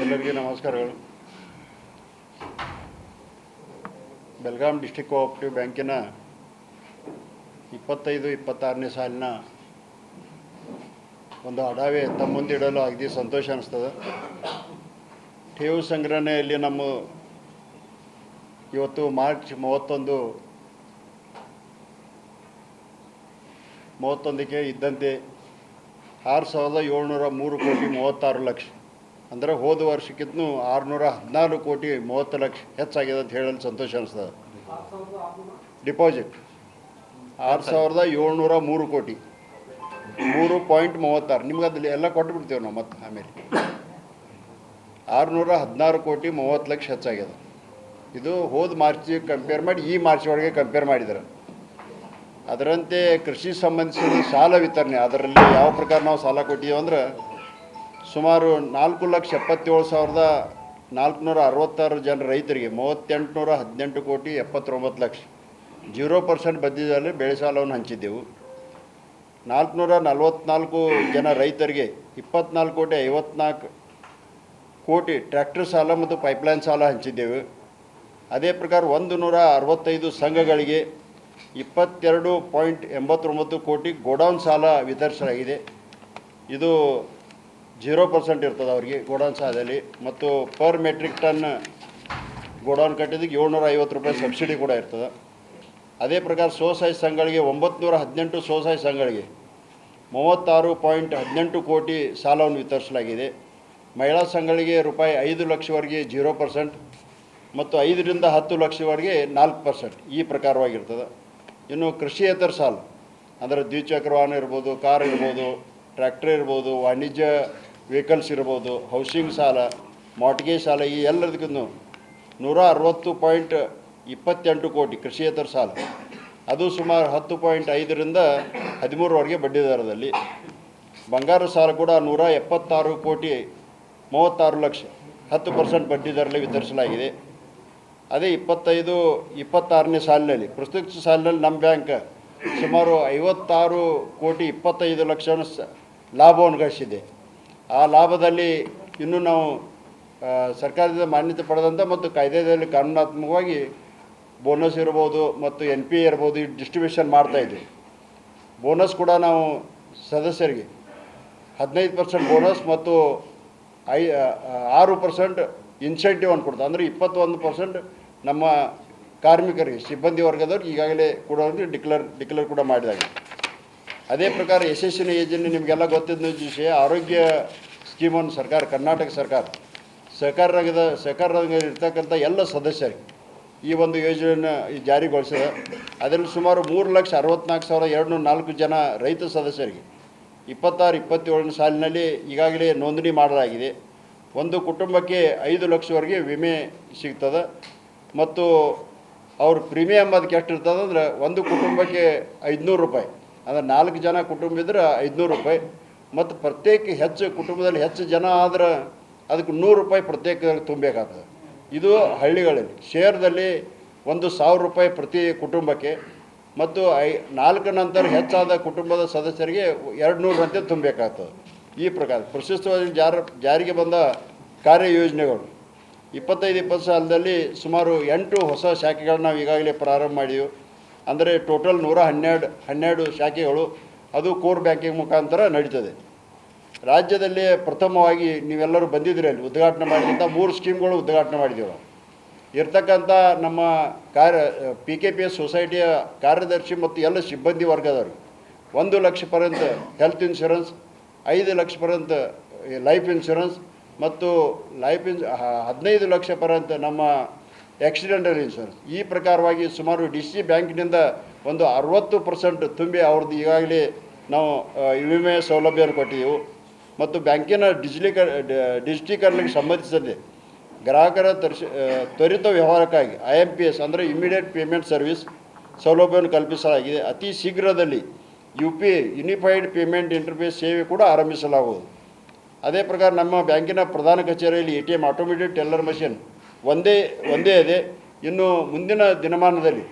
ಎಲ್ಲರಿಗೂ ನಮಸ್ಕಾರಗಳು. Belgaum district cooperative ಬ್ಯಾಂಕಿನ 25-26ನೇ ಸಾಲಿನ ಒಂದು ಅಡಾವೆ ತಮ್ಮ ಮುಂದಿಡಲು ಅಗದಿ ಸಂತೋಷ ಅನಿಸ್ತದೆ. ಠೇವು ಸಂಗ್ರಹಣೆಯಲ್ಲಿ ನಮ್ಮ ಇವತ್ತು ಮಾರ್ಚ್ 31ಕ್ಕೆ ಇದ್ದಂತೆ 6,703 ಕೋಟಿ 36 ಲಕ್ಷ, ಅಂದರೆ ಹೋದ ವರ್ಷಕ್ಕಿಂತ 614 ಕೋಟಿ 30 ಲಕ್ಷ ಹೆಚ್ಚಾಗಿದೆ ಅಂತ ಹೇಳಲು ಸಂತೋಷ ಅನಿಸ್ತದೆ. ಡಿಪಾಸಿಟ್ 6,703 ಕೋಟಿ 3.36, ನಿಮ್ಗೆ ಅದಲ್ಲಿ ಎಲ್ಲ ಕೊಟ್ಟುಬಿಡ್ತೀವಿ ನಾವು. ಮತ್ತು ಆಮೇಲೆ 616 ಕೋಟಿ 30 ಲಕ್ಷ ಹೆಚ್ಚಾಗಿದೆ. ಇದು ಹೋದ ಮಾರ್ಚಿಗೆ ಕಂಪೇರ್ ಮಾಡಿ ಈ ಮಾರ್ಚ್ ಒಳಗೆ ಕಂಪೇರ್ ಮಾಡಿದ್ದಾರೆ. ಅದರಂತೆ ಕೃಷಿ ಸಂಬಂಧಿಸಿದ ಸಾಲ ವಿತರಣೆ, ಅದರಲ್ಲಿ ಯಾವ ಪ್ರಕಾರ ನಾವು ಸಾಲ ಕೊಟ್ಟಿದ್ದೀವಿ ಅಂದ್ರೆ ಸುಮಾರು 4,77,466 ಜನ ರೈತರಿಗೆ 3,818 ಕೋಟಿ 79 ಲಕ್ಷ 0% ಬಡ್ಡಿದಲ್ಲಿ ಬೆಳೆ ಸಾಲವನ್ನು ಹಂಚಿದ್ದೆವು. 444 ಜನ ರೈತರಿಗೆ 24 ಕೋಟಿ 54 ಕೋಟಿ ಟ್ರ್ಯಾಕ್ಟರ್ ಸಾಲ ಮತ್ತು ಪೈಪ್ಲೈನ್ ಸಾಲ ಹಂಚಿದ್ದೆವು. ಅದೇ ಪ್ರಕಾರ 165 ಸಂಘಗಳಿಗೆ 22.89 ಕೋಟಿ ಗೋಡೌನ್ ಸಾಲ ವಿತರಿಸಲಾಗಿದೆ. ಇದು 0% ಇರ್ತದೆ ಅವರಿಗೆ ಗೋಡೌನ್ ಸಾಲದಲ್ಲಿ. ಮತ್ತು ಪರ್ ಮೆಟ್ರಿಕ್ ಟನ್ ಗೋಡೌನ್ ಕಟ್ಟಿದ್ದಕ್ಕೆ 750 ರೂಪಾಯಿ ಸಬ್ಸಿಡಿ ಕೂಡ ಇರ್ತದೆ. ಅದೇ ಪ್ರಕಾರ ಸ್ವಸಹಾಯ ಸಂಘಗಳಿಗೆ 918 ಸ್ವಸಹಾಯ ಸಂಘಗಳಿಗೆ 36.18 ಕೋಟಿ ಸಾಲವನ್ನು ವಿತರಿಸಲಾಗಿದೆ. ಮಹಿಳಾ ಸಂಘಗಳಿಗೆ ರೂಪಾಯಿ 5 ಲಕ್ಷವರೆಗೆ 0% ಮತ್ತು 5ರಿಂದ 10 ಲಕ್ಷವರೆಗೆ 4% ಈ ಪ್ರಕಾರವಾಗಿರ್ತದೆ. ಇನ್ನು ಕೃಷಿಯೇತರ ಸಾಲ ಅಂದರೆ ದ್ವಿಚಕ್ರ ವಾಹನ ಇರ್ಬೋದು, ಕಾರ್ ಇರ್ಬೋದು, ಟ್ರ್ಯಾಕ್ಟರ್ ಇರ್ಬೋದು, ವಾಣಿಜ್ಯ ವೆಹಿಕಲ್ಸ್ ಇರ್ಬೋದು, ಹೌಸಿಂಗ್ ಸಾಲ, ಮಾರ್ಟ್ಗೇಜ್ ಸಾಲ, ಈ ಎಲ್ಲದಕ್ಕೂ 160.28 ಕೋಟಿ ಕೃಷಿಯೇತರ ಸಾಲ, ಅದು ಸುಮಾರು 10.5ರಿಂದ 13ವರೆಗೆ ಬಡ್ಡಿ ದರದಲ್ಲಿ. ಬಂಗಾರ ಸಾಲ ಕೂಡ 176 ಕೋಟಿ 36 ಲಕ್ಷ 10% ಬಡ್ಡಿ ದರದಲ್ಲಿ ವಿತರಿಸಲಾಗಿದೆ. ಅದೇ 25-26ನೇ ಸಾಲಿನಲ್ಲಿ ಪ್ರಸ್ತುತ ಸಾಲಿನಲ್ಲಿ ನಮ್ಮ ಬ್ಯಾಂಕ್ ಸುಮಾರು 56 ಕೋಟಿ 25 ಲಕ್ಷ ಲಾಭವನ್ನು ಗಳಿಸಿದೆ. ಆ ಲಾಭದಲ್ಲಿ ಇನ್ನೂ ನಾವು ಸರ್ಕಾರದಿಂದ ಮಾನ್ಯತೆ ಪಡೆದಂಥ ಮತ್ತು ಕಾಯ್ದೆಯಲ್ಲಿ ಕಾನೂನಾತ್ಮಕವಾಗಿ ಬೋನಸ್ ಇರ್ಬೋದು ಮತ್ತು NP ಇರ್ಬೋದು, ಈ ಡಿಸ್ಟ್ರಿಬ್ಯೂಷನ್ ಮಾಡ್ತಾಯಿದ್ವಿ. ಬೋನಸ್ ಕೂಡ ನಾವು ಸದಸ್ಯರಿಗೆ 15% ಬೋನಸ್ ಮತ್ತು 6% ಇನ್ಸೆಂಟಿವ್ ಅನ್ನು ಕೊಡ್ತಾರೆ. ಅಂದರೆ 21% ನಮ್ಮ ಕಾರ್ಮಿಕರಿಗೆ, ಸಿಬ್ಬಂದಿ ವರ್ಗದವ್ರಿಗೆ ಈಗಾಗಲೇ ಕೊಡೋರಿಗೆ ಡಿಕ್ಲೇರ್ ಕೂಡ ಮಾಡಿದಾಗ. ಅದೇ ಪ್ರಕಾರ ಯಶಸ್ವಿನಿ ಯೋಜನೆ ನಿಮಗೆಲ್ಲ ಗೊತ್ತಿದ್ದ ವಿಷಯ. ಆರೋಗ್ಯ ಸ್ಕೀಮನ್ನು ಸರ್ಕಾರ, ಕರ್ನಾಟಕ ಸರ್ಕಾರ ಸಹಕಾರ ರಂಗದಲ್ಲಿ ಇರ್ತಕ್ಕಂಥ ಎಲ್ಲ ಸದಸ್ಯರಿಗೆ ಈ ಒಂದು ಯೋಜನೆಯನ್ನು ಜಾರಿಗೊಳಿಸಿದೆ. ಅದರಲ್ಲಿ ಸುಮಾರು 3,64,204 ಜನ ರೈತ ಸದಸ್ಯರಿಗೆ 26-27ನೇ ಸಾಲಿನಲ್ಲಿ ಈಗಾಗಲೇ ನೋಂದಣಿ ಮಾಡಲಾಗಿದೆ. ಒಂದು ಕುಟುಂಬಕ್ಕೆ 5 ಲಕ್ಷವರೆಗೆ ವಿಮೆ ಸಿಗ್ತದೆ. ಮತ್ತು ಅವ್ರ ಪ್ರೀಮಿಯಮ್ ಅದಕ್ಕೆ ಎಷ್ಟು ಇರ್ತದೆ ಅಂದರೆ ಒಂದು ಕುಟುಂಬಕ್ಕೆ 500 ರೂಪಾಯಿ, ಅಂದರೆ 4 ಜನ ಕುಟುಂಬ ಇದ್ರೆ 500 ರೂಪಾಯಿ. ಮತ್ತು ಪ್ರತ್ಯೇಕ ಹೆಚ್ಚು ಕುಟುಂಬದಲ್ಲಿ ಹೆಚ್ಚು ಜನ ಆದ್ರೆ ಅದಕ್ಕೆ 100 ರೂಪಾಯಿ ಪ್ರತ್ಯೇಕ ತುಂಬಬೇಕಾಗ್ತದೆ. ಇದು ಹಳ್ಳಿಗಳಲ್ಲಿ. ಶೇರ್ದಲ್ಲಿ 1,000 ರೂಪಾಯಿ ಪ್ರತಿ ಕುಟುಂಬಕ್ಕೆ, ಮತ್ತು 4 ನಂತರ ಹೆಚ್ಚಾದ ಕುಟುಂಬದ ಸದಸ್ಯರಿಗೆ 200 ಅಂತೆ ತುಂಬಬೇಕಾಗ್ತದೆ. ಈ ಪ್ರಕಾರ ಪ್ರಶಸ್ತವಾಗಿ ಜಾರಿಗೆ ಬಂದ ಕಾರ್ಯಯೋಜನೆಗಳು 25-20 ಸಾಲದಲ್ಲಿ ಸುಮಾರು 8 ಹೊಸ ಶಾಖೆಗಳನ್ನ ನಾವು ಈಗಾಗಲೇ ಪ್ರಾರಂಭ ಮಾಡಿದ್ದೀವಿ. ಅಂದರೆ ಟೋಟಲ್ 112 ಶಾಖೆಗಳು ಅದು ಕೋರ್ ಬ್ಯಾಂಕಿಂಗ್ ಮುಖಾಂತರ ನಡೀತದೆ. ರಾಜ್ಯದಲ್ಲಿ ಪ್ರಥಮವಾಗಿ ನೀವೆಲ್ಲರೂ ಬಂದಿದ್ದೀರಿ, ಅಲ್ಲಿ ಉದ್ಘಾಟನೆ ಮಾಡಿದಂಥ 3 ಸ್ಕೀಮ್ಗಳು ಉದ್ಘಾಟನೆ ಮಾಡಿದ್ದೀವಿ ನಾವು. ಇರ್ತಕ್ಕಂಥ ನಮ್ಮ PKPS ಸೊಸೈಟಿಯ ಕಾರ್ಯದರ್ಶಿ ಮತ್ತು ಎಲ್ಲ ಸಿಬ್ಬಂದಿ ವರ್ಗದವ್ರಿಗೆ 1 ಲಕ್ಷ ಪರ್ಯಂತ ಹೆಲ್ತ್ ಇನ್ಶೂರೆನ್ಸ್, 5 ಲಕ್ಷ ಪರ್ಯಂತ ಲೈಫ್ ಇನ್ಶೂರೆನ್ಸ್ ಮತ್ತು 15 ಲಕ್ಷ ಪರ್ಯಂತ ನಮ್ಮ ಆಕ್ಸಿಡೆಂಟಲ್ ಇನ್ಶೂರೆನ್ಸ್. ಈ ಪ್ರಕಾರವಾಗಿ ಸುಮಾರು DC ಬ್ಯಾಂಕಿನಿಂದ ಒಂದು 60% ತುಂಬಿ ಅವ್ರದ್ದು ಈಗಾಗಲೇ ನಾವು ವಿಮೆ ಸೌಲಭ್ಯವನ್ನು ಕೊಟ್ಟಿದ್ದೆವು. ಮತ್ತು ಬ್ಯಾಂಕಿನ ಡಿಜಿಟೀಕರಣಕ್ಕೆ ಸಂಬಂಧಿಸಿದಂತೆ ಗ್ರಾಹಕರ ತ್ವರಿತ ವ್ಯವಹಾರಕ್ಕಾಗಿ IMPS ಅಂದರೆ ಇಮಿಡಿಯೇಟ್ ಪೇಮೆಂಟ್ ಸರ್ವಿಸ್ ಸೌಲಭ್ಯವನ್ನು ಕಲ್ಪಿಸಲಾಗಿದೆ. ಅತಿ ಶೀಘ್ರದಲ್ಲಿ UPI ಯೂನಿಫೈಡ್ ಪೇಮೆಂಟ್ ಇಂಟರ್ಫೇಸ್ ಸೇವೆ ಕೂಡ ಆರಂಭಿಸಲಾಗುವುದು. ಅದೇ ಪ್ರಕಾರ ನಮ್ಮ ಬ್ಯಾಂಕಿನ ಪ್ರಧಾನ ಕಚೇರಿಯಲ್ಲಿ ATM ಆಟೋಮೇಟೆಡ್ ಟೆಲ್ಲರ್ ಮಷಿನ್ ಒಂದೇ ಇದೆ. ಇನ್ನು ಮುಂದಿನ ದಿನಮಾನದಲ್ಲಿ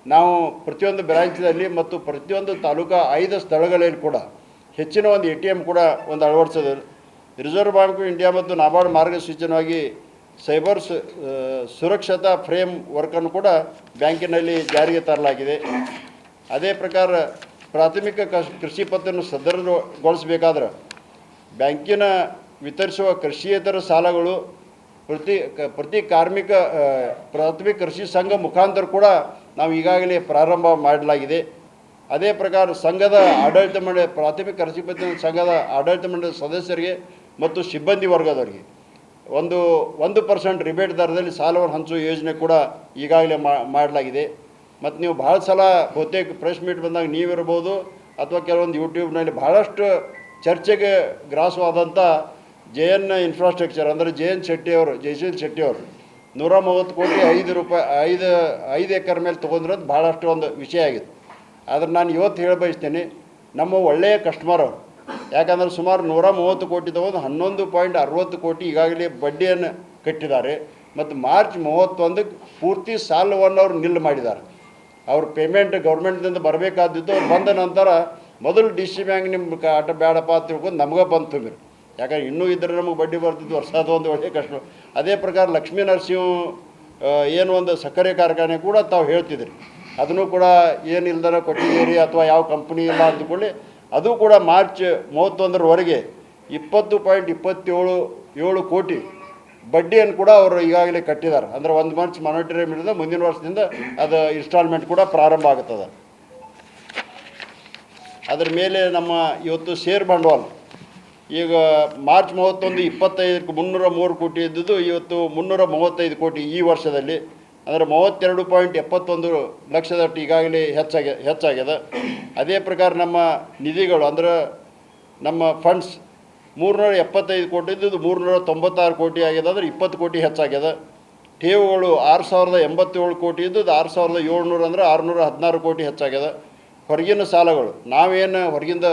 ನಾವು ಪ್ರತಿಯೊಂದು ಬ್ರಾಂಚ್ನಲ್ಲಿ ಮತ್ತು ಪ್ರತಿಯೊಂದು ತಾಲೂಕಾ 5 ಸ್ಥಳಗಳಲ್ಲಿ ಕೂಡ ಹೆಚ್ಚಿನ ಒಂದು ATM ಕೂಡ ಒಂದು ಅಳವಡಿಸಿದೆ. ರಿಸರ್ವ್ ಬ್ಯಾಂಕ್ ಇಂಡಿಯಾ ಮತ್ತು ನಾಬಾರ್ಡ್ ಮಾರ್ಗಸೂಚನೆಯಾಗಿ ಸೈಬರ್ ಸುರಕ್ಷತಾ ಫ್ರೇಮ್ ವರ್ಕನ್ನು ಕೂಡ ಬ್ಯಾಂಕಿನಲ್ಲಿ ಜಾರಿಗೆ ತರಲಾಗಿದೆ. ಅದೇ ಪ್ರಕಾರ ಪ್ರಾಥಮಿಕ ಕೃಷಿ ಪತ್ತಿನ ಸದೃಢಗೊಳಿಸಬೇಕಾದ್ರೆ ಬ್ಯಾಂಕಿನ ವಿತರಿಸುವ ಕೃಷಿಯೇತರ ಸಾಲಗಳು ಪ್ರತಿ ಕಾರ್ಮಿಕ ಪ್ರಾಥಮಿಕ ಕೃಷಿ ಸಂಘ ಮುಖಾಂತರ ಕೂಡ ನಾವು ಈಗಾಗಲೇ ಪ್ರಾರಂಭ ಮಾಡಲಾಗಿದೆ. ಅದೇ ಪ್ರಕಾರ ಸಂಘದ ಆಡಳಿತ ಮಂಡಳಿ ಪ್ರಾಥಮಿಕ ಕೃಷಿ ಪತ್ತಿನ ಸಂಘದ ಆಡಳಿತ ಮಂಡಳಿ ಸದಸ್ಯರಿಗೆ ಮತ್ತು ಸಿಬ್ಬಂದಿ ವರ್ಗದವರಿಗೆ 1% ರಿಬೇಟ್ ದರದಲ್ಲಿ ಸಾಲವನ್ನು ಹಂಚುವ ಯೋಜನೆ ಕೂಡ ಈಗಾಗಲೇ ಮಾಡಲಾಗಿದೆ. ಮತ್ತು ನೀವು ಭಾಳ ಸಲ ಬಹುತೇಕ ಪ್ರೆಸ್ ಮೀಟ್ ಬಂದಾಗ ನೀವಿರ್ಬೋದು ಅಥವಾ ಕೆಲವೊಂದು ಯೂಟ್ಯೂಬ್ನಲ್ಲಿ ಭಾಳಷ್ಟು ಚರ್ಚೆಗೆ ಗ್ರಾಸವಾದಂಥ JN ಇನ್ಫ್ರಾಸ್ಟ್ರಕ್ಚರ್ ಅಂದರೆ ಜಯಶೀಲ್ ಶೆಟ್ಟಿಯವರು 130 ಕೋಟಿ 5 ಎಕರೆ ಮೇಲೆ ತೊಗೊಂಡಿರೋದು ಭಾಳಷ್ಟು ಒಂದು ವಿಷಯ ಆಗಿತ್ತು. ಆದರೆ ನಾನು ಇವತ್ತು ಹೇಳ ಬಯಸ್ತೇನೆ, ನಮ್ಮ ಒಳ್ಳೆಯ ಕಸ್ಟಮರ್ ಅವರು. ಯಾಕಂದರೆ ಸುಮಾರು 130 ಕೋಟಿ ತೊಗೊಂಡು 11.60 ಕೋಟಿ ಈಗಾಗಲೇ ಬಡ್ಡಿಯನ್ನು ಕಟ್ಟಿದ್ದಾರೆ. ಮತ್ತು ಮಾರ್ಚ್ 31ಕ್ಕೆ ಪೂರ್ತಿ ಸಾಲವನ್ನು ಅವರು ನಿಲ್ಲು ಮಾಡಿದ್ದಾರೆ. ಅವ್ರ ಪೇಮೆಂಟ್ ಗೌರ್ಮೆಂಟ್ದಿಂದ ಬರಬೇಕಾದಿತ್ತು. ಅವ್ರು ಬಂದ ನಂತರ ಮೊದಲು DC ಬ್ಯಾಂಕ್ ನಿಮ್ಮ ಆಟ ಬೇಡಪ್ಪ ಅಂತ ತಿಳ್ಕೊಂಡು ನಮಗೆ ಬಂದು ತುಂಬಿರು. ಯಾಕಂದ್ರೆ ಇನ್ನೂ ಇದ್ದರೆ ನಮಗೆ ಬಡ್ಡಿ ಬರ್ತಿದ್ದು ವರ್ಷದ ಒಂದು ಒಳ್ಳೆಯ ಕಷ್ಟ. ಅದೇ ಪ್ರಕಾರ ಲಕ್ಷ್ಮೀ ನರಸಿಂಹ ಏನು ಒಂದು ಸಕ್ಕರೆ ಕಾರ್ಖಾನೆ ಕೂಡ ತಾವು ಹೇಳ್ತಿದ್ರಿ, ಅದನ್ನು ಕೂಡ ಏನಿಲ್ದರ ಕೊಟ್ಟಿದ್ದೀರಿ ಅಥವಾ ಯಾವ ಕಂಪ್ನಿ ಇಲ್ಲ ಅಂದ್ಕೊಳ್ಳಿ, ಅದು ಕೂಡ ಮಾರ್ಚ್ 31ರವರೆಗೆ 20.27 ಕೋಟಿ ಬಡ್ಡಿಯನ್ನು ಕೂಡ ಅವರು ಈಗಾಗಲೇ ಕಟ್ಟಿದ್ದಾರೆ. ಅಂದರೆ 1 ಮಂತ್ ಮಾನಿಟರಿಂಗ್ ಮುಂದಿನ ವರ್ಷದಿಂದ ಅದು ಇನ್ಸ್ಟಾಲ್ಮೆಂಟ್ ಕೂಡ ಪ್ರಾರಂಭ ಆಗುತ್ತದೆ. ಅದರ ಮೇಲೆ ನಮ್ಮ ಇವತ್ತು ಷೇರ್ ಬಂಡವಾಳ ಈಗ ಮಾರ್ಚ್ 31 25ಕ್ಕೆ 303 ಕೋಟಿ ಇದ್ದದ್ದು ಇವತ್ತು 335 ಕೋಟಿ ಈ ವರ್ಷದಲ್ಲಿ, ಅಂದರೆ 32.71 ಲಕ್ಷದಷ್ಟು ಈಗಾಗಲೇ ಹೆಚ್ಚಾಗ್ಯದ. ಅದೇ ಪ್ರಕಾರ ನಮ್ಮ ನಿಧಿಗಳು ಅಂದರೆ ನಮ್ಮ ಫಂಡ್ಸ್ 375 ಕೋಟಿ ಇದ್ದದ್ದು 396 ಕೋಟಿ ಆಗಿದೆ, ಅಂದರೆ 20 ಕೋಟಿ ಹೆಚ್ಚಾಗ್ಯದ. ಠೇವುಗಳು 6087 ಕೋಟಿ ಇದ್ದದ್ದು 6700 ಅಂದರೆ 616 ಕೋಟಿ ಹೆಚ್ಚಾಗ್ಯದ. ಹೊರಗಿನ ಸಾಲಗಳು ನಾವೇನು ಹೊರಗಿಂದ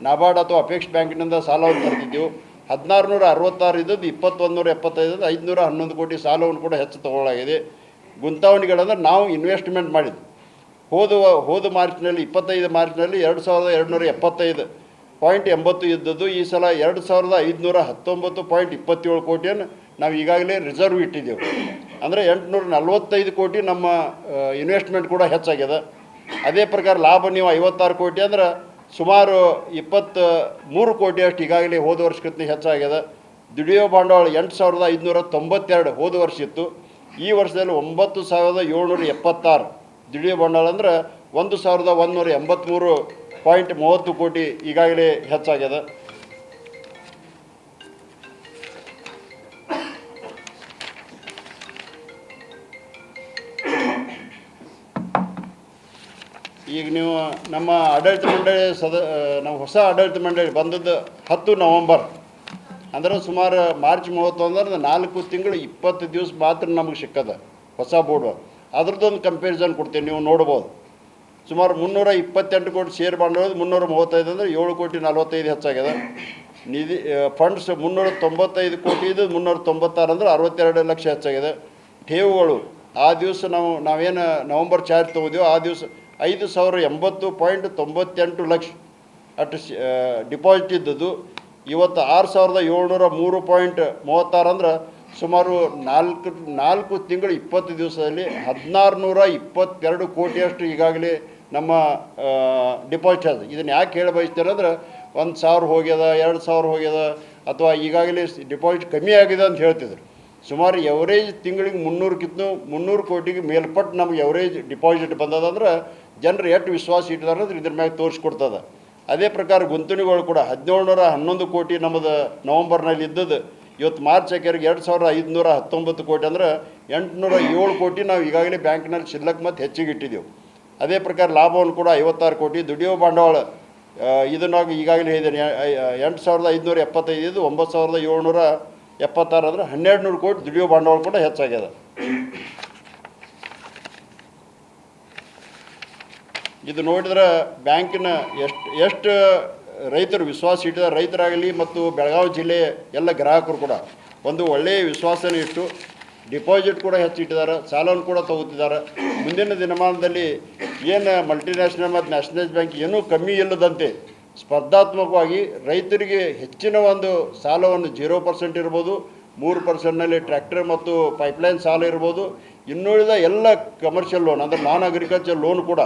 ನಾಬಾರ್ಡ್ ಅಥವಾ ಅಪೇಕ್ಷ ಬ್ಯಾಂಕಿನಿಂದ ಸಾಲವನ್ನು ತರ್ತಿದ್ದೆವು, 1666 ಇದ್ದದ್ದು 2175 511 ಕೋಟಿ ಸಾಲವನ್ನು ಕೂಡ ಹೆಚ್ಚು ತಗೊಳ್ಳಲಾಗಿದೆ. ಗುಂತಾವಣೆಗಳಂದ್ರೆ ನಾವು ಇನ್ವೆಸ್ಟ್ಮೆಂಟ್ ಮಾಡಿದ್ದು ಹೋದ ಮಾರ್ಚ್ನಲ್ಲಿ 25 ಮಾರ್ಚ್ನಲ್ಲಿ 2275.80 ಇದ್ದದ್ದು ಈ ಸಲ 2519.27 ಕೋಟಿಯನ್ನು ನಾವು ಈಗಾಗಲೇ ರಿಸರ್ವ್ ಇಟ್ಟಿದ್ದೆವು. ಅಂದರೆ 845 ಕೋಟಿ ನಮ್ಮ ಇನ್ವೆಸ್ಟ್ಮೆಂಟ್ ಕೂಡ ಹೆಚ್ಚಾಗ್ಯದ. ಅದೇ ಪ್ರಕಾರ ಲಾಭ ನೀವು 56 ಕೋಟಿ ಅಂದ್ರೆ ಸುಮಾರು 23 ಕೋಟಿಯಷ್ಟು ಈಗಾಗಲೇ ಹೋದ ವರ್ಷಕ್ಕಿಂತ ಹೆಚ್ಚಾಗ್ಯದ. ದುಡಿಯೋ ಬಂಡವಾಳ 8592 ಹೋದ ವರ್ಷ ಇತ್ತು. ಈ ವರ್ಷದಲ್ಲಿ 9776 ದುಡಿಯೋ ಬಂಡವಾಳ ಅಂದ್ರೆ 1183.30 ಕೋಟಿ ಈಗಾಗಲೇ ಹೆಚ್ಚಾಗ್ಯದ. ಈಗ ನೀವು ನಮ್ಮ ಆಡಳಿತ ಮಂಡಳಿ ನಮ್ಮ ಹೊಸ ಆಡಳಿತ ಮಂಡಳಿ ಬಂದದ್ದು 10 ನವಂಬರ್, ಅಂದರೆ ಸುಮಾರು ಮಾರ್ಚ್ 31 4 ತಿಂಗಳು 20 ದಿವಸ ಮಾತ್ರ ನಮಗೆ ಸಿಕ್ಕದ ಹೊಸ ಬೋರ್ಡು. ಅದ್ರದ್ದೊಂದು ಕಂಪ್ಯಾರಿಸನ್ ಕೊಡ್ತೀನಿ, ನೀವು ನೋಡ್ಬೋದು. ಸುಮಾರು 328 ಕೋಟಿ ಷೇರ್ ಬಂಡವಾಳ 335 ಅಂದರೆ 7 ಕೋಟಿ 45 ಹೆಚ್ಚಾಗ್ಯದ. ನಿಧಿ ಫಂಡ್ಸ್ 395 ಕೋಟಿ ಇದು 396 ಅಂದರೆ 62 ಲಕ್ಷ ಹೆಚ್ಚಾಗಿದೆ. ಠೇವುಗಳು ಆ ದಿವಸ ನಾವೇನು ನವಂಬರ್ ಚಾರ್ಜ್ ತೊಗೊಂಡಿವೋ ಆ ದಿವಸ 5080.98 ಲಕ್ಷ ಅಷ್ಟು ಡಿಪಾಸಿಟ್ ಇದ್ದದ್ದು ಇವತ್ತು 6703.36 ಅಂದ್ರೆ ಸುಮಾರು 4 ತಿಂಗಳು 20 ದಿವಸದಲ್ಲಿ 1622 ಕೋಟಿಯಷ್ಟು ಈಗಾಗಲೇ ನಮ್ಮ ಡಿಪಾಸಿಟ್ ಆದ. ಇದನ್ನು ಯಾಕೆ ಹೇಳ ಬಯಸ್ತಾರೆ ಅಂದರೆ 1000 ಹೋಗ್ಯದ 2000 ಹೋಗ್ಯದ ಅಥವಾ ಈಗಾಗಲೇ ಡಿಪಾಸಿಟ್ ಕಮ್ಮಿ ಆಗಿದೆ ಅಂತ ಹೇಳ್ತಿದ್ರು. ಸುಮಾರು ಎವರೇಜ್ ತಿಂಗಳಿಗೆ 300 ಕೋಟಿಗೆ ಮೇಲ್ಪಟ್ಟು ನಮ್ಗೆ ಎವರೇಜ್ ಡಿಪಾಸಿಟ್ ಬಂದದಂದ್ರೆ ಜನರು ಎಷ್ಟು ವಿಶ್ವಾಸ ಇಟ್ಟಿದ್ದಾರೆ ಅಂದ್ರೆ ಇದ್ರ ಮ್ಯಾಗೆ ತೋರಿಸ್ಕೊಡ್ತದೆ. ಅದೇ ಪ್ರಕಾರ ಗುಂತಣಿಗಳು ಕೂಡ 1711 ಕೋಟಿ ನಮ್ಮದು ನವಂಬರ್ನಲ್ಲಿ ಇದ್ದದ್ದು ಇವತ್ತು ಮಾರ್ಚ್ ಆಕೆರಿಗೆ 2519 ಕೋಟಿ ಅಂದರೆ 807 ಕೋಟಿ ನಾವು ಈಗಾಗಲೇ ಬ್ಯಾಂಕ್ನಲ್ಲಿ ಶಿಲ್ಲಕ್ ಮತ್ತು ಹೆಚ್ಚಿಗೆ ಇಟ್ಟಿದ್ದೆವು. ಅದೇ ಪ್ರಕಾರ ಲಾಭವನ್ನು ಕೂಡ 56 ಕೋಟಿ. ದುಡಿಯೋ ಬಂಡವಾಳ ಇದನ್ನು ಈಗಾಗಲೇ ಹೇಳಿದ್ದೇನೆ 8575 ಇದು 9776 ಅಂದರೆ 1200 ಕೋಟಿ ದುಡಿಯೋ ಬಂಡವಾಳ ಕೂಡ ಹೆಚ್ಚಾಗ್ಯದ. ಇದು ನೋಡಿದ್ರೆ ಬ್ಯಾಂಕಿನ ಎಷ್ಟು ರೈತರು ವಿಶ್ವಾಸ ಇಟ್ಟಿದ್ದಾರೆ, ರೈತರಾಗಲಿ ಮತ್ತು ಬೆಳಗಾವಿ ಜಿಲ್ಲೆಯ ಎಲ್ಲ ಗ್ರಾಹಕರು ಕೂಡ ಒಂದು ಒಳ್ಳೆಯ ವಿಶ್ವಾಸನ ಇಟ್ಟು ಡಿಪಾಸಿಟ್ ಕೂಡ ಹೆಚ್ಚಿಟ್ಟಿದ್ದಾರೆ, ಸಾಲವನ್ನು ಕೂಡ ತೊಗೋತಿದ್ದಾರೆ. ಮುಂದಿನ ದಿನಮಾನದಲ್ಲಿ ಏನು ಮಲ್ಟಿನ್ಯಾಷನಲ್ ಮತ್ತು ನ್ಯಾಷನಲೈಸ್ ಬ್ಯಾಂಕ್ ಏನೂ ಕಮ್ಮಿ ಇಲ್ಲದಂತೆ ಸ್ಪರ್ಧಾತ್ಮಕವಾಗಿ ರೈತರಿಗೆ ಹೆಚ್ಚಿನ ಒಂದು ಸಾಲವನ್ನು 0% ಇರ್ಬೋದು, 3%ನಲ್ಲಿ ಟ್ರ್ಯಾಕ್ಟರ್ ಮತ್ತು ಪೈಪ್ಲೈನ್ ಸಾಲ ಇರ್ಬೋದು, ಇನ್ನುಳಿದ ಎಲ್ಲ ಕಮರ್ಷಿಯಲ್ ಲೋನ್ ಅಂದರೆ ನಾನ್ ಅಗ್ರಿಕಲ್ಚರ್ ಲೋನ್ ಕೂಡ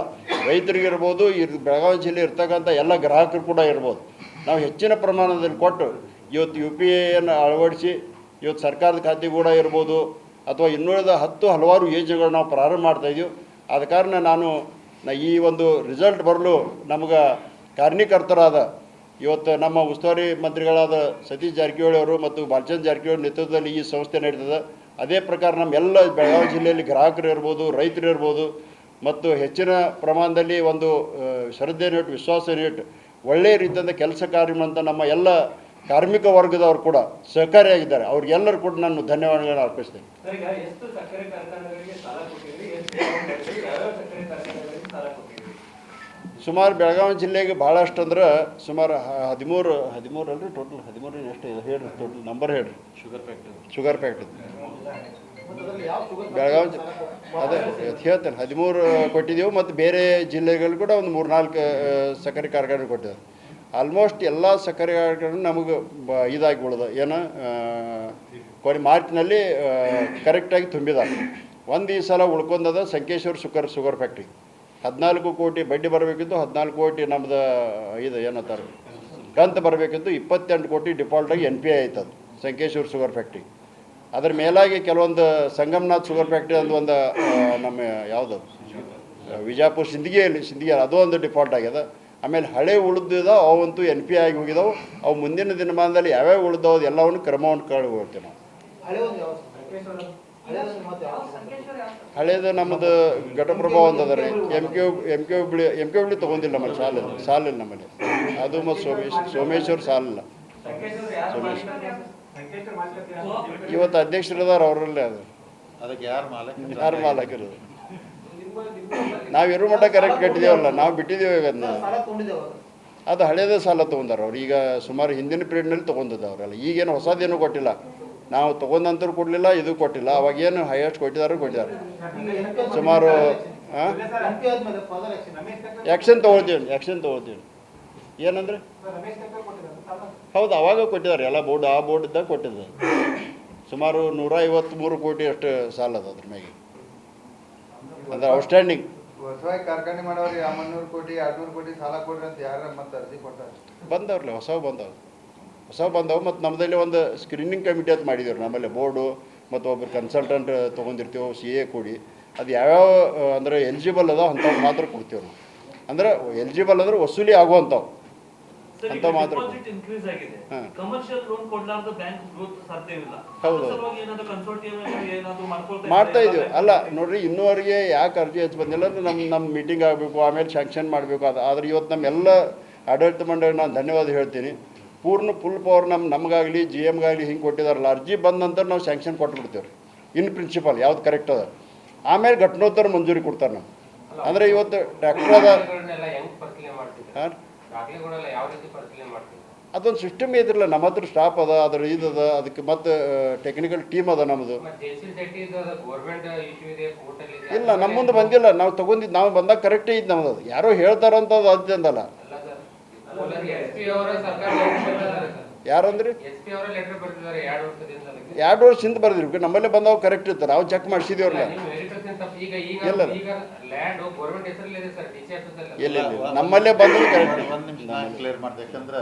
ರೈತರಿಗಿರ್ಬೋದು, ಬೆಳಗಾವಿ ಜಿಲ್ಲೆ ಇರ್ತಕ್ಕಂಥ ಎಲ್ಲ ಗ್ರಾಹಕರು ಕೂಡ ಇರ್ಬೋದು. ನಾವು ಹೆಚ್ಚಿನ ಪ್ರಮಾಣದಲ್ಲಿ ಕೊಟ್ಟು ಇವತ್ತು UPIಯನ್ನು ಅಳವಡಿಸಿ ಇವತ್ತು ಸರ್ಕಾರದ ಖಾತೆ ಕೂಡ ಇರ್ಬೋದು ಅಥವಾ ಇನ್ನುಳಿದ ಹಲವಾರು ಯೋಜನೆಗಳು ನಾವು ಪ್ರಾರಂಭ ಮಾಡ್ತಾಯಿದ್ದೀವಿ. ಆದ ಕಾರಣ ಈ ಒಂದು ರಿಸಲ್ಟ್ ಬರಲು ನಮಗೆ ಕಾರಣೀಕರ್ತರಾದ ಇವತ್ತು ನಮ್ಮ ಉಸ್ತುವಾರಿ ಮಂತ್ರಿಗಳಾದ ಸತೀಶ್ ಜಾರಕಿಹೊಳಿ ಅವರು ಮತ್ತು ಬಾಲಚಂದ್ರ ಜಾರಕಿಹೊಳಿ ನೇತೃತ್ವದಲ್ಲಿ ಈ ಸಂಸ್ಥೆ ನಡೀತದೆ. ಅದೇ ಪ್ರಕಾರ ನಮ್ಮ ಎಲ್ಲ ಬೆಳಗಾವಿ ಜಿಲ್ಲೆಯಲ್ಲಿ ಗ್ರಾಹಕರು ಇರ್ಬೋದು, ರೈತರು ಇರ್ಬೋದು ಮತ್ತು ಹೆಚ್ಚಿನ ಪ್ರಮಾಣದಲ್ಲಿ ಒಂದು ಶ್ರದ್ಧೆಯನ್ನು ಇಟ್ಟು ವಿಶ್ವಾಸವನ್ನು ಇಟ್ಟು ಒಳ್ಳೆಯ ರೀತಿಯಿಂದ ಕೆಲಸ ಕಾರ್ಯ ಅಂತ ನಮ್ಮ ಎಲ್ಲ ಕಾರ್ಮಿಕ ವರ್ಗದವರು ಕೂಡ ಸಹಕಾರಿಯಾಗಿದ್ದಾರೆ. ಅವ್ರಿಗೆಲ್ಲರೂ ಕೂಡ ನಾನು ಧನ್ಯವಾದಗಳನ್ನು ಅರ್ಪಿಸ್ತೇನೆ. ಸುಮಾರು ಬೆಳಗಾವಿ ಜಿಲ್ಲೆಗೆ ಭಾಳಷ್ಟು ಅಂದ್ರೆ ಸುಮಾರು 13 ಅಲ್ರಿ ಟೋಟಲ್ 13 ಎಷ್ಟು ಹೇಳ್ರಿ ಟೋಟಲ್ ನಂಬರ್ ಹೇಳ್ರಿ. ಶುಗರ್ ಫ್ಯಾಕ್ಟ್ರಿ ಬೆಳಗಾವಿ ಅದೇ ಹೇಳ್ತೇನೆ 13 ಕೊಟ್ಟಿದ್ದೆವು ಮತ್ತು ಬೇರೆ ಜಿಲ್ಲೆಗಳು ಕೂಡ ಒಂದು 3-4 ಸಕ್ಕರೆ ಕಾರ್ಖಾನೆ ಕೊಟ್ಟಿದ್ದಾರೆ. ಆಲ್ಮೋಸ್ಟ್ ಎಲ್ಲ ಸಕ್ಕರೆ ಕಾರ್ಖಾನೆ ನಮಗೆ ಇದಾಗಿ ಉಳಿದ ಏನು ಕೊನೆ ಮಾರ್ಚ್ನಲ್ಲಿ ಕರೆಕ್ಟಾಗಿ ತುಂಬಿದ್ದಾರೆ. ಒಂದು ಈ ಸಲ ಉಳ್ಕೊಂಡದ ಸಂಕೇಶ್ವರ ಶುಗರ್ ಫ್ಯಾಕ್ಟ್ರಿ 14 ಕೋಟಿ ಬಡ್ಡಿ ಬರಬೇಕಿತ್ತು, 14 ಕೋಟಿ ನಮ್ಮದು ಇದು ಏನಂತಾರೆ ಕಂತು ಬರಬೇಕಿತ್ತು, 28 ಕೋಟಿ ಡಿಫಾಲ್ಟಾಗಿ NPA ಆಯ್ತದು ಸಂಕೇಶ್ವರ ಶುಗರ್ ಫ್ಯಾಕ್ಟ್ರಿ. ಅದ್ರ ಮೇಲಾಗಿ ಕೆಲವೊಂದು ಸಂಗಮನಾಥ್ ಶುಗರ್ ಫ್ಯಾಕ್ಟ್ರಿ ಅಂದು ಒಂದು ನಮ್ಮ ಯಾವುದು ವಿಜಯಪುರ ಸಿಂದಗಿ ಅದು ಒಂದು ಡಿಫಾಲ್ಟ್ ಆಗ್ಯದ. ಆಮೇಲೆ ಹಳೆ ಉಳಿದಿದ ಅವಂತೂ NPA ಆಗಿ ಹೋಗಿದಾವೆ. ಅವು ಮುಂದಿನ ದಿನಮಾನದಲ್ಲಿ ಯಾವ್ಯಾವ ಉಳಿದವು ಎಲ್ಲವನ್ನು ಕ್ರಮವನ್ನು ಹೋಗ್ತೀವಿ ನಾವು. ಹಳೇದು ನಮ್ಮದು ಘಟಪ್ರಭಾ ಒಂದು ಅದ ರೀ, ಎಮ್ ಕೆ ಹುಬ್ಳಿ ತೊಗೊಂಡಿಲ್ಲ ನಮ್ಮಲ್ಲಿ ಸಾಲಿಲ್ಲ ನಮ್ಮಲ್ಲಿ. ಅದು ಮತ್ತು ಸೋಮೇಶ್ವರ್ ಸಾಲಿಲ್ಲ. ಇವತ್ತು ಅಧ್ಯಕ್ಷರದಾರ ಅವರಲ್ಲೇ ಅದು ಅದಕ್ಕೆ ಯಾರು ಮಾಲಕರು ನಾವು ಇರೋ ಮಟ್ಟ ಕರೆಕ್ಟ್ ಕಟ್ಟಿದೇವಲ್ಲ, ನಾವು ಬಿಟ್ಟಿದ್ದೇವೆ. ಈಗ ಅದು ಹಳೇದೇ ಸಾಲ ತೊಗೊಂಡಾರ ಅವ್ರು. ಈಗ ಸುಮಾರು ಹಿಂದಿನ ಪೀರಿಯಡ್ನಲ್ಲಿ ತೊಗೊಂಡಿದ್ದ ಅವರೆಲ್ಲ. ಈಗೇನು ಹೊಸದೇನು ಕೊಟ್ಟಿಲ್ಲ, ನಾವು ತೊಗೊಂಡಂತರೂ ಕೊಡಲಿಲ್ಲ, ಇದು ಕೊಟ್ಟಿಲ್ಲ. ಅವಾಗೇನು ಹೈಯೆಸ್ಟ್ ಕೊಟ್ಟಿದ್ದಾರೆ ಸುಮಾರು. ಆ್ಯಕ್ಷನ್ ತೊಗೊಳ್ತೀವಿ ಏನಂದ್ರೆ ಹೌದು ಅವಾಗ ಕೊಟ್ಟಿದ್ದಾರೆ ಎಲ್ಲ ಬೋರ್ಡ್, ಆ ಬೋರ್ಡ್ದಾಗ ಕೊಟ್ಟಿದ್ದಾರೆ. ಸುಮಾರು 153 ಕೋಟಿ ಅಷ್ಟು ಸಾಲ ಅದ ಅದ್ರ ಮ್ಯಾಗೆ, ಅಂದ್ರೆ ಔಟ್ಸ್ಟ್ಯಾಂಡಿಂಗ್. ಹೊಸವಾಗಿ ಕಾರ್ಖಾನೆ ಮಾಡೋರು 300 ಕೋಟಿ 200 ಕೋಟಿ ಸಾಲ ಕೊಡ್ರಿ ಅಂತ ಯಾರು ಮತ್ತೆ ಅರ್ಜಿ ಕೊಡ್ತಾರೆ? ಬಂದವ್ರಲ್ಲ ಹೊಸವು ಬಂದವು. ಮತ್ತು ನಮ್ಮದಲ್ಲಿ ಒಂದು ಸ್ಕ್ರೀನಿಂಗ್ ಕಮಿಟಿ ಅಂತ ಮಾಡಿದ್ದೀವಿ ನಮ್ಮಲ್ಲಿ. ಬೋರ್ಡು ಮತ್ತು ಒಬ್ಬರು ಕನ್ಸಲ್ಟೆಂಟ್ ತೊಗೊಂಡಿರ್ತೀವಿ, CA ಕೂಡಿ. ಅದು ಯಾವ್ಯಾವ ಅಂದರೆ ಎಲಿಜಿಬಲ್ ಅದಾವ ಅಂಥವು ಮಾತ್ರ ಕೊಡ್ತೀವಿ ನಾವು. ಅಂದರೆ ಎಲಿಜಿಬಲ್ ಅಂದ್ರೆ ವಸೂಲಿ ಆಗುವಂಥವು ಅಂತ ಮಾತ್ರ. ಹೌದು ಮಾಡ್ತಾ ಇದೀವಿ. ಅಲ್ಲ ನೋಡ್ರಿ, ಇನ್ನೂವರೆಗೆ ಯಾಕೆ ಅರ್ಜಿ ಹೆಚ್ಚು ಬಂದಿಲ್ಲ ಅಂದ್ರೆ ನಮ್ಮ ಮೀಟಿಂಗ್ ಆಗಬೇಕು, ಆಮೇಲೆ ಸ್ಯಾಂಕ್ಷನ್ ಮಾಡಬೇಕು. ಆದರೆ ಇವತ್ತು ನಮ್ಮೆಲ್ಲ ಆಡಳಿತ ಮಂಡಳಿ ನಾನು ಧನ್ಯವಾದ ಹೇಳ್ತೀನಿ. ಫುಲ್ ಪವರ್ ನಮಗಾಗಲಿ GMಗಾಗಲಿ ಹಿಂಗೆ ಕೊಟ್ಟಿದಾರಲ್ಲ, ಅರ್ಜಿ ಬಂದ ನಂತರ ನಾವು ಸ್ಯಾಂಕ್ಷನ್ ಕೊಟ್ಬಿಡ್ತೀವಿ ರೀ. ಇನ್ ಪ್ರಿನ್ಸಿಪಲ್ ಯಾವ್ದು ಕರೆಕ್ಟ್ ಅದ, ಆಮೇಲೆ ಘಟನೋತ್ತರ ಮಂಜೂರಿ ಕೊಡ್ತಾರೆ ನಾವು. ಅಂದರೆ ಇವತ್ತು ಟ್ರ್ಯಾಕ್ಟರ್ ಅದ ಅದೊಂದು ಸಿಸ್ಟಮ್ ಇದ್ರಲ್ಲ, ನಮ್ಮ ಹತ್ರ ಸ್ಟಾಫ್ ಅದ, ಅದ್ರ ಇದದ, ಅದಕ್ಕೆ ಮತ್ತು ಟೆಕ್ನಿಕಲ್ ಟೀಮ್ ಅದ ನಮ್ಮದು. ಇಲ್ಲ ನಮ್ಮ ಮುಂದೆ ಬಂದಿಲ್ಲ, ನಾವು ತೊಗೊಂಡಿದ್ದು ನಾವು ಬಂದಾಗ ಕರೆಕ್ಟೇ ಇದ್ದು ನಮ್ಮದು. ಅದು ಯಾರೋ ಹೇಳ್ತಾರಂತದ್ದು ಅದು ಅಂದಲ್ಲ. ಯಾರಂದ್ರಿ 2 ವರ್ಷದಿಂದ ಬರ್ದಿರ್ಬೇಕು. ನಮ್ಮಲ್ಲೇ ಬಂದವು ಕರೆಕ್ಟ್ ಇರ್ತಾರೆ, ನಾವು ಚೆಕ್ ಮಾಡಿಸಿದೇವ್ರಲ್ಲ. ಇಲ್ಲ ಇಲ್ಲ ನಮ್ಮಲ್ಲೇ ಬಂದದ್ದು ಕರೆಕ್ಟ್. ಕ್ಲಿಯರ್ ಮಾಡ್ದೆ ಯಾಕಂದ್ರೆ